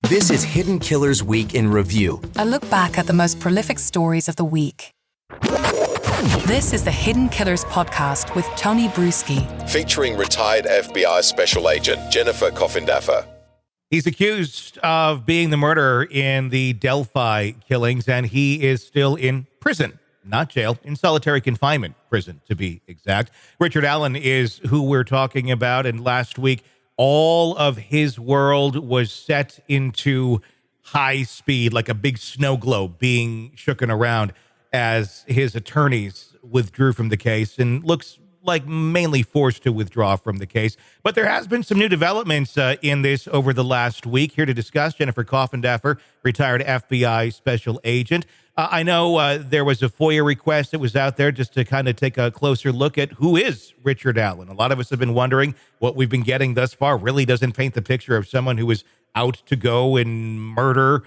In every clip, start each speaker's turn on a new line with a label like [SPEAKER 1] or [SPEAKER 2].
[SPEAKER 1] This is Hidden Killers Week in Review.
[SPEAKER 2] A look back at the most prolific stories of the week. This is the Hidden Killers podcast with Tony Brueski.
[SPEAKER 3] Featuring retired FBI Special Agent Jennifer Coffindaffer.
[SPEAKER 4] He's accused of being the murderer in the Delphi killings, and he is still in prison. Not jail, in solitary confinement prison, to be exact. Richard Allen is who we're talking about, and last week, all of his world was set into high speed, like a big snow globe being shooken around as his attorneys withdrew from the case, and looks like mainly forced to withdraw from the case. But there has been some new developments in this over the last week. Here to discuss, Jennifer Coffindaffer, retired FBI special agent. I know there was a FOIA request that was out there just to kind of take a closer look at who is Richard Allen. A lot of us have been wondering what we've been getting thus far really doesn't paint the picture of someone who was out to go and murder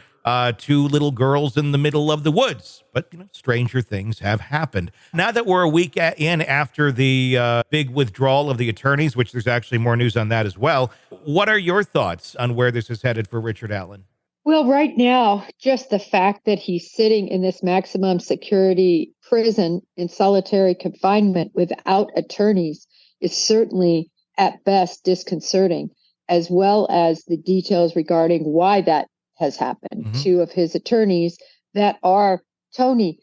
[SPEAKER 4] two little girls in the middle of the woods. But, stranger things have happened. Now that we're a week in after the big withdrawal of the attorneys, which there's actually more news on that as well, what are your thoughts on where this is headed for Richard Allen?
[SPEAKER 5] Well, right now, just the fact that he's sitting in this maximum security prison in solitary confinement without attorneys is certainly at best disconcerting, as well as the details regarding why that has happened. Mm-hmm. Two of his attorneys that are, Tony,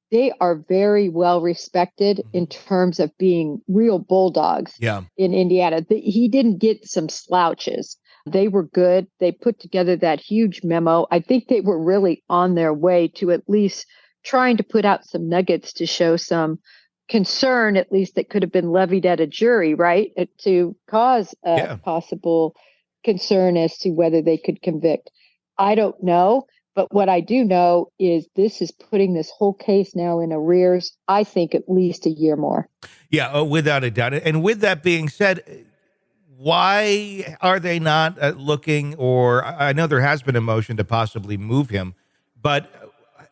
[SPEAKER 5] they are very well respected in terms of being real bulldogs in Indiana. He didn't get some slouches. They were good. They put together that huge memo. I think they were really on their way to at least trying to put out some nuggets to show some concern, at least that could have been levied at a jury, right? To cause a possible concern as to whether they could convict. I don't know. But what I do know is this is putting this whole case now in arrears, I think at least a year more.
[SPEAKER 4] Yeah, without a doubt. And with that being said, why are they not looking, or I know there has been a motion to possibly move him, but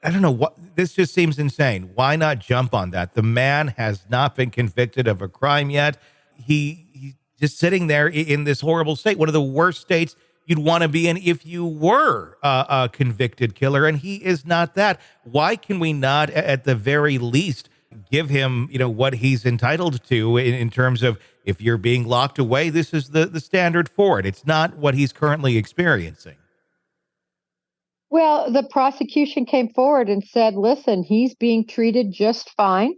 [SPEAKER 4] I don't know what, this just seems insane. Why not jump on that? The man has not been convicted of a crime yet. He's just sitting there in this horrible state, one of the worst states you'd want to be in if you were a convicted killer, and he is not that. Why can we not, at the very least, give him, what he's entitled to in terms of, if you're being locked away, this is the standard for it. It's not what he's currently experiencing.
[SPEAKER 5] Well, the prosecution came forward and said, listen, he's being treated just fine.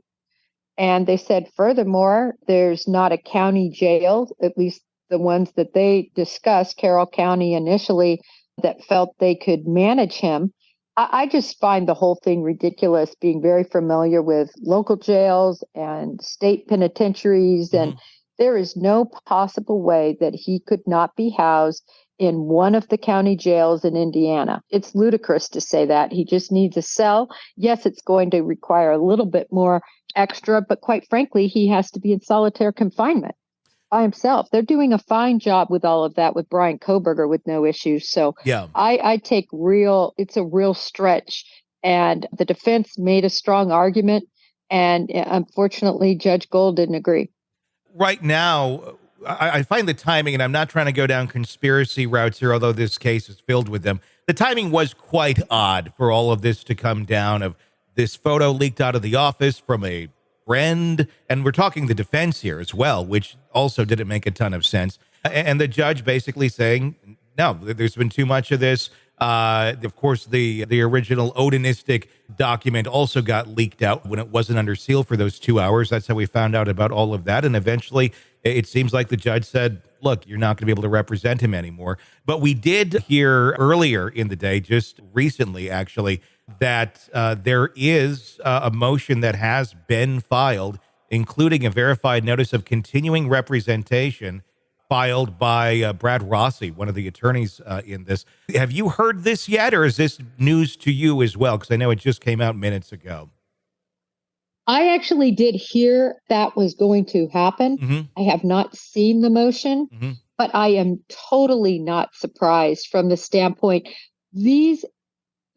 [SPEAKER 5] And they said, furthermore, there's not a county jail, at least the ones that they discussed, Carroll County initially, that felt they could manage him. I just find the whole thing ridiculous, being very familiar with local jails and state penitentiaries. And there is no possible way that he could not be housed in one of the county jails in Indiana. It's ludicrous to say that. He just needs a cell. Yes, it's going to require a little bit more extra, but quite frankly, he has to be in solitary confinement by himself. They're doing a fine job with all of that with Brian Kohberger with no issues. So I take it's a real stretch. And the defense made a strong argument. And unfortunately, Judge Gold didn't agree.
[SPEAKER 4] Right now, I find the timing, and I'm not trying to go down conspiracy routes here, although this case is filled with them. The timing was quite odd for all of this to come down, of this photo leaked out of the office from a friend, and we're talking the defense here as well, which also didn't make a ton of sense. And the judge basically saying, no, there's been too much of this. Of course, the original Odinistic document also got leaked out when it wasn't under seal for those 2 hours. That's how we found out about all of that. And eventually, it seems like the judge said, look, you're not going to be able to represent him anymore. But we did hear earlier in the day, just recently actually, that there is a motion that has been filed, including a verified notice of continuing representation filed by Brad Rossi, one of the attorneys in this. Have you heard this yet, or is this news to you as well? Because I know it just came out minutes ago.
[SPEAKER 5] I actually did hear that was going to happen. I have not seen the motion, but I am totally not surprised from the standpoint. These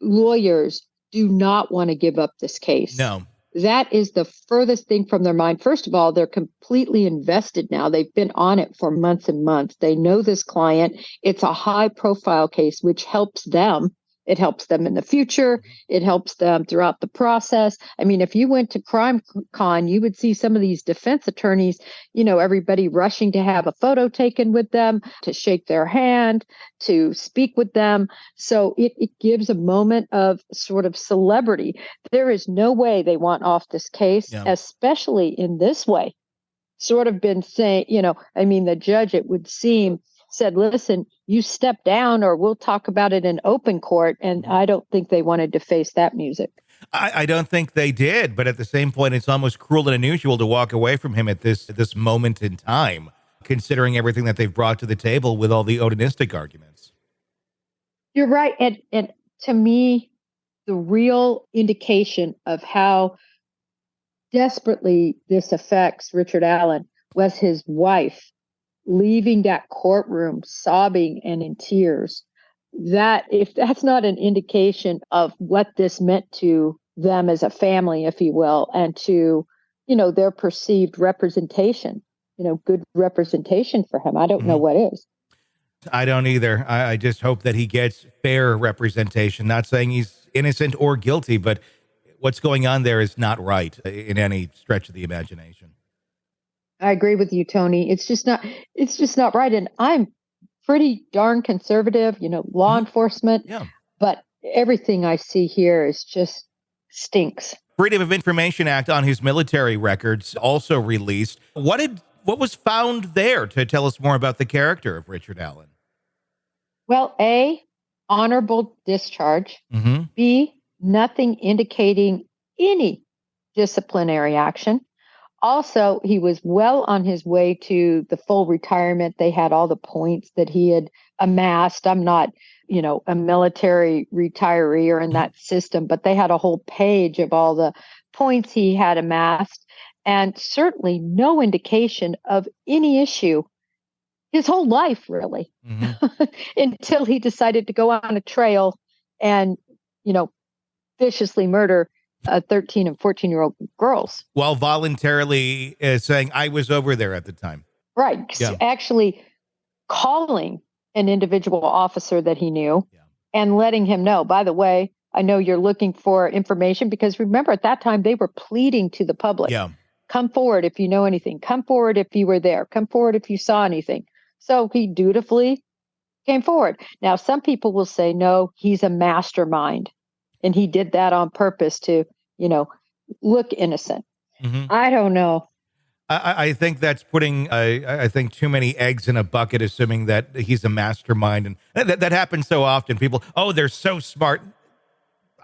[SPEAKER 5] lawyers do not want to give up this case.
[SPEAKER 4] No.
[SPEAKER 5] that is the furthest thing from their mind. First of all, they're completely invested now. They've been on it for months and months. They know this client. It's a high profile case, which helps them. It helps them in the future. It helps them throughout the process. I mean, if you went to Crime Con, you would see some of these defense attorneys, everybody rushing to have a photo taken with them, to shake their hand, to speak with them. So it gives a moment of sort of celebrity. There is no way they want off this case, especially in this way. Sort of been saying, the judge, it would seem, said, listen, you step down or we'll talk about it in open court. And I don't think they wanted to face that music.
[SPEAKER 4] I don't think they did. But at the same point, it's almost cruel and unusual to walk away from him at this moment in time, considering everything that they've brought to the table with all the Odinistic arguments.
[SPEAKER 5] You're right. And to me, the real indication of how desperately this affects Richard Allen was his wife leaving that courtroom sobbing and in tears. That, if that's not an indication of what this meant to them as a family, if you will, and to, their perceived representation, good representation for him, I don't know what is.
[SPEAKER 4] I don't either. I just hope that he gets fair representation. Not saying he's innocent or guilty, but what's going on there is not right in any stretch of the imagination.
[SPEAKER 5] I agree with you, Tony. It's just not right. And I'm pretty darn conservative, law enforcement, but everything I see here is just stinks.
[SPEAKER 4] Freedom of Information Act on his military records also released. What was found there to tell us more about the character of Richard Allen?
[SPEAKER 5] Well, A, honorable discharge. B, nothing indicating any disciplinary action. Also, he was well on his way to the full retirement. They had all the points that he had amassed. I'm not, a military retiree or in that system, but they had a whole page of all the points he had amassed, and certainly no indication of any issue his whole life, really, until he decided to go on a trail and, viciously murder 13 and 14-year-old girls.
[SPEAKER 4] While voluntarily saying, I was over there at the time.
[SPEAKER 5] Right. Yeah. Actually calling an individual officer that he knew and letting him know, by the way, I know you're looking for information, because remember at that time they were pleading to the public. Come forward if you know anything. Come forward if you were there. Come forward if you saw anything. So he dutifully came forward. Now, some people will say, no, he's a mastermind. And he did that on purpose to, look innocent. I don't know.
[SPEAKER 4] I think that's putting, I think, too many eggs in a bucket, assuming that he's a mastermind. And that happens so often. People, they're so smart.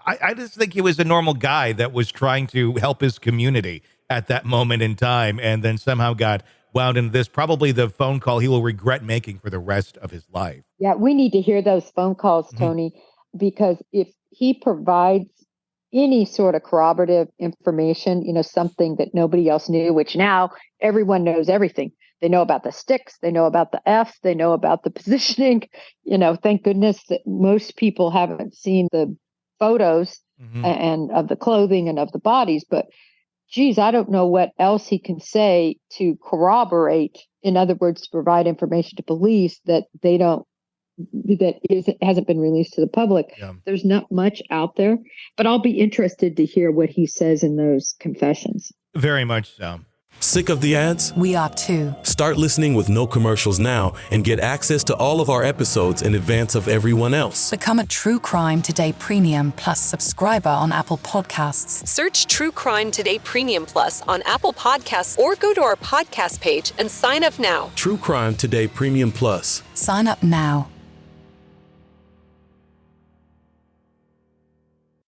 [SPEAKER 4] I just think he was a normal guy that was trying to help his community at that moment in time, and then somehow got wound into this, probably the phone call he will regret making for the rest of his life.
[SPEAKER 5] Yeah, we need to hear those phone calls, Tony, because if he provides any sort of corroborative information, something that nobody else knew, which now everyone knows everything. They know about the sticks. They know about the F. They know about the positioning. Thank goodness that most people haven't seen the photos and of the clothing and of the bodies. But, geez, I don't know what else he can say to corroborate. In other words, to provide information to police that they don't, hasn't been released to the public. There's not much out there, but I'll be interested to hear what he says in those confessions.
[SPEAKER 4] Very much so.
[SPEAKER 6] Sick of the ads?
[SPEAKER 2] We are too.
[SPEAKER 6] Start listening with no commercials now and get access to all of our episodes in advance of everyone else.
[SPEAKER 2] Become a True Crime Today Premium Plus subscriber on Apple Podcasts.
[SPEAKER 7] Search True Crime Today Premium Plus on Apple Podcasts or go to our podcast page and sign up now.
[SPEAKER 6] True Crime Today Premium Plus.
[SPEAKER 2] Sign up now.